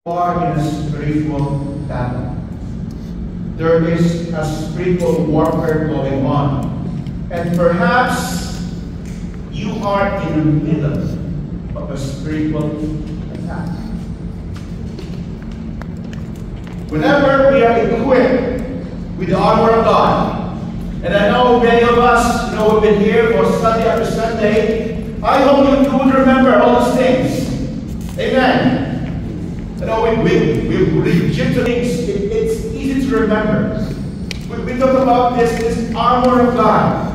are in a spiritual battle. There is a spiritual warfare going on. And perhaps you are in the middle of a spiritual attack. Whenever we are equipped with the armor of God, and I know many of us, we've been here for Sunday after Sunday, I hope you would remember all those things. Amen. We read things. It's easy to remember. We talk about this armor of God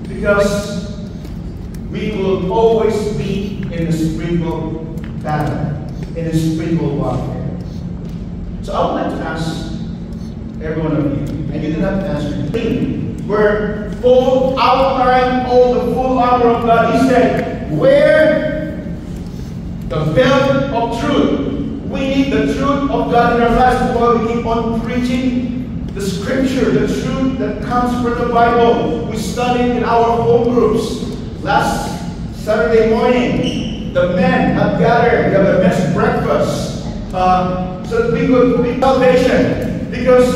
because we will always be in a spiritual battle, in a spiritual warfare. So I would like to ask every one of you, and you didn't have to answer me. We're full outline all the full armor of God. He said, wear the belt of truth. We need the truth of God in our lives before we keep on preaching the scripture, the truth that comes from the Bible. We studied in our home groups. Last Saturday morning, the men have gathered. We have a men's breakfast so that we could be salvation. Because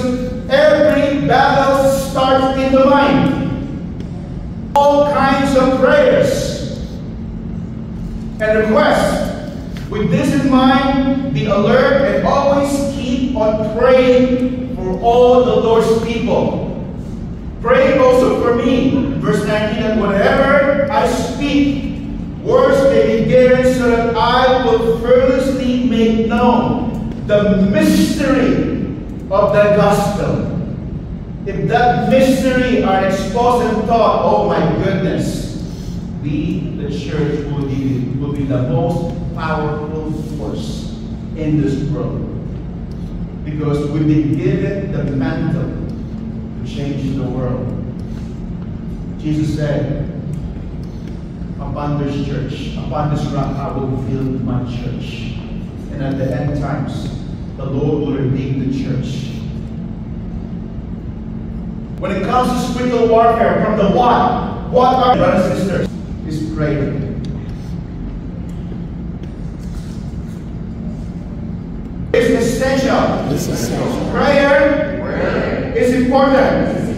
every battle starts in the mind. All kinds of prayers and requests. With this in mind, be alert and always keep on praying for all the Lord's people. Pray also for me, verse 19, that whenever I speak, words may be given so that I will fearlessly make known the mystery of the gospel. If that mystery are exposed and taught, oh my goodness, we, the church, will be the most powerful force in this world. Because we've been given the mantle to change the world. Jesus said, upon this church, upon this rock, I will build my church. And at the end times, the Lord will redeem the church. When it comes to spiritual warfare, from the what are, brothers and sisters, is prayer. It's essential. Prayer is important.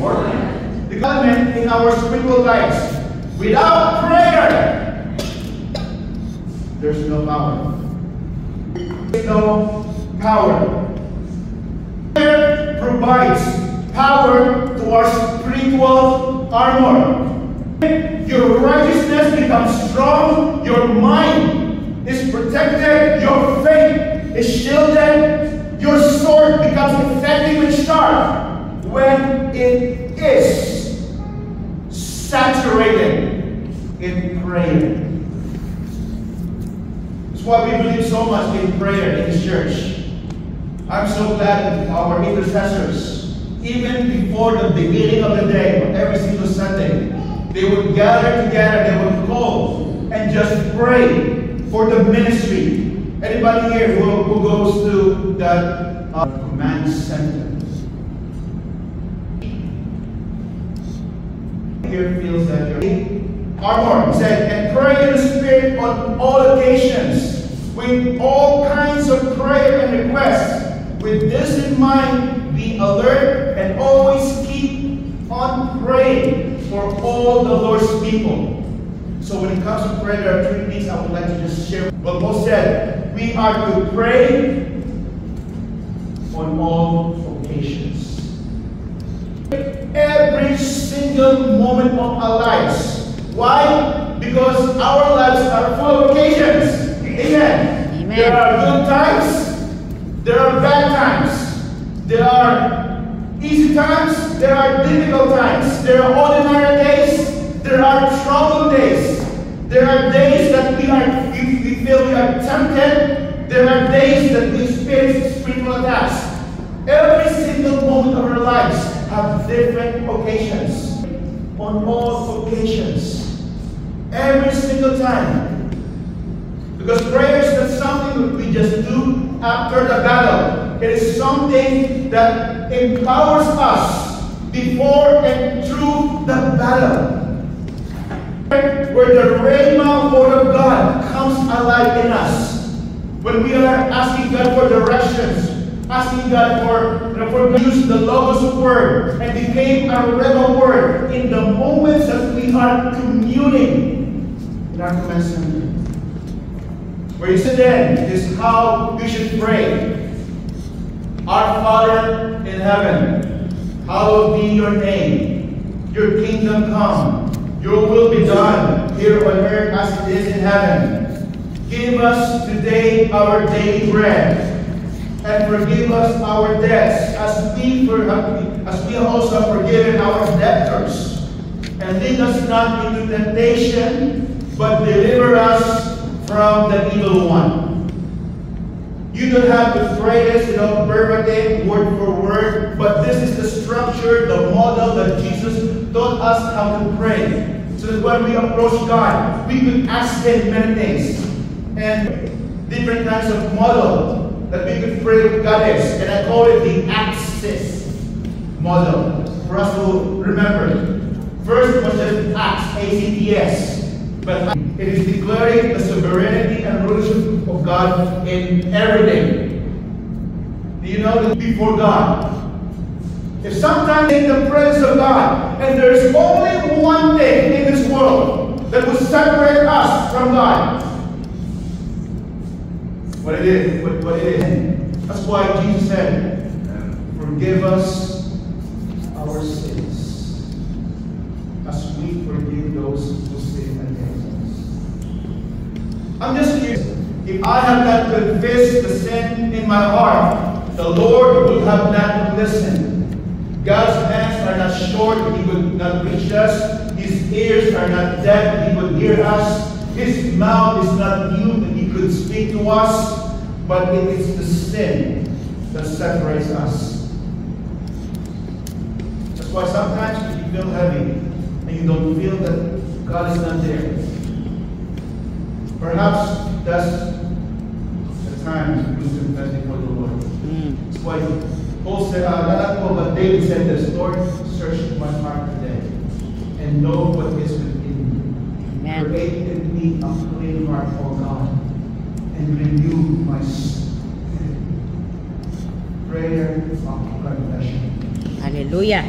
The element in our spiritual lives. Without prayer, there's no power. There's no power. Prayer provides power to our spiritual armor. Your righteousness becomes strong. Your mind is protected. Your faith is shielded. Your sword becomes effective and sharp when it is saturated in prayer. That's why we believe so much in prayer in this church. I'm so glad our intercessors, even before the beginning of the day, every single Sunday, they would gather together, they would call and just pray for the ministry. Anybody here who goes to the command center? Here feels that you're armor. Said, and pray in the Spirit on all occasions, with all kinds of prayer and requests. With this in mind, be alert and always keep on praying for all the Lord's people. So when it comes to prayer, there are three things I would like to just share. Well, Paul said, we are to pray on all occasions. Every single moment of our lives. Why? Because our lives are full of occasions. Amen. Amen. There are good times. There are bad times. There are easy times. There are difficult times. There are ordinary days. There are troubled days. There are days that we feel we are tempted. There are days that we experience spiritual attacks. Every single moment of our lives have different occasions. On all occasions. Every single time. Because prayer is not something that we just do after the battle. It is something that empowers us before and through the battle. Where the Rhema word of God comes alive in us. When we are asking God for directions, asking God for use the Logos word and became a Rhema word in the moments that we are communing in our command center. Where you sit in is how you should pray. Our Father in heaven, hallowed be your name. Your kingdom come. Your will be done here on earth as it is in heaven. Give us today our daily bread, and forgive us our debts, as we also have forgiven our debtors. And lead us not into temptation, but deliver us from the evil one. You don't have to pray this, verbatim, word for word, but this is the structure, the model that Jesus taught us how to pray. So that when we approach God, we could ask Him many things. And different kinds of model that we could pray with God is. And I call it the axis model for us to remember. First was just Acts, A-C-T-S. But it is declaring the sovereignty and rulership of God in everything. Do you know that before God? If sometimes in the presence of God, and there is only one thing in this world that will separate us from God, what it is. That's why Jesus said, forgive us our sins, as we forgive those who sin against us. I'm just curious, if I have not confessed the sin in my heart, the Lord would have not listened. God's hands are not short, He would not reach us. His ears are not deaf, He would hear us. His mouth is not mute, and He could speak to us. But it is the sin that separates us. That's why sometimes if you feel heavy and you don't feel that God is not there, perhaps that's the time you confess before the Lord. That's why Paul said, not Paul, but David said this, Lord, search my heart today and know what is within me. Amen. Create in me a clean heart, O God, and renew my spirit. Prayer of confession. Hallelujah.